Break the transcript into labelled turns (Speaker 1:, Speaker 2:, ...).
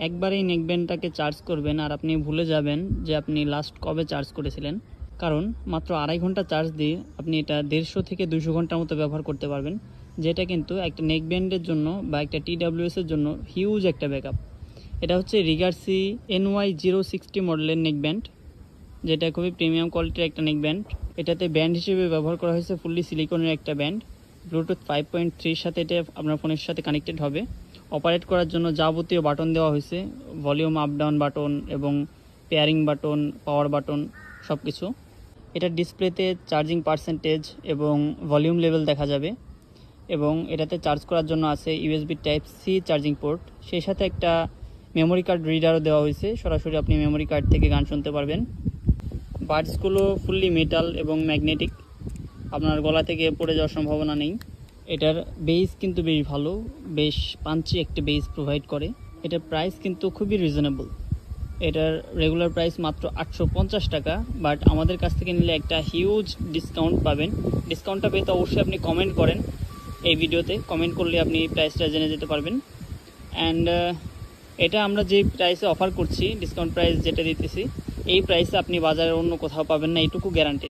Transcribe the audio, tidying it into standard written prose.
Speaker 1: একবারেই নেকব্যান্ডটাকে চার্জ করবেন আর আপনি ভুলে যাবেন যে আপনি লাস্ট কবে চার্জ করেছিলেন। কারণ মাত্র 2.5 ঘন্টা চার্জ দিয়ে আপনি এটা 150 থেকে 200 ঘন্টার মতো ব্যবহার করতে পারবেন, যেটা কিন্তু একটা নেকব্যান্ডের জন্য বা একটা TWS-এর জন্য হিউজ একটা ব্যাকআপ। এটা হচ্ছে রিগার্সি NY060 মডেলের নেকব্যান্ড, যেটা খুবই প্রিমিয়াম কোয়ালিটির একটা নেকব্যান্ড। এটাতে ব্যান্ড হিসেবে ব্যবহার করা হয়েছে ফুললি সিলিকনের একটা ব্যান্ড। ব্লুটুথ 5.3 সাথে এটা আপনার ফোনের সাথে কানেক্টেড হবে। অপারেট করার জন্য যাবতীয় বাটন দেওয়া হয়েছে, ভলিউম আপ ডাউন বাটন এবং পেয়ারিং বাটন, পাওয়ার বাটন, সব কিছু। এটার ডিসপ্লেতে চার্জিং পার্সেন্টেজ এবং ভলিউম লেভেল দেখা যাবে, এবং এটাতে চার্জ করার জন্য আছে USB Type-C চার্জিং পোর্ট। সেই সাথে একটা মেমোরি কার্ড রিডারও দেওয়া হয়েছে, সরাসরি আপনি মেমোরি কার্ড থেকে গান শুনতে পারবেন। বাডসগুলো ফুললি মেটাল এবং ম্যাগনেটিক, আপনার গলা থেকে পড়ে যাওয়ার সম্ভাবনা নেই। এটার বেস কিন্তু বেশ ভালো, বেশ পাঞ্চি একটা বেস প্রোভাইড করে। এটার প্রাইস কিন্তু খুবই রিজনেবল। এটার রেগুলার প্রাইস মাত্র 850 টাকা, বাট আমাদের কাছ থেকে নিলে একটা হিউজ ডিসকাউন্ট পাবেন। ডিসকাউন্টটা পেতে অবশ্যই আপনি কমেন্ট করেন, এই ভিডিওতে কমেন্ট করলে আপনি প্রাইসটা জেনে যেতে পারবেন। অ্যান্ড এটা আমরা যে প্রাইসে অফার করছি, ডিসকাউন্ট প্রাইস যেটা দিতেছি, এই প্রাইসে আপনি বাজারের অন্য কোথাও পাবেন না, এইটুকু গ্যারান্টি।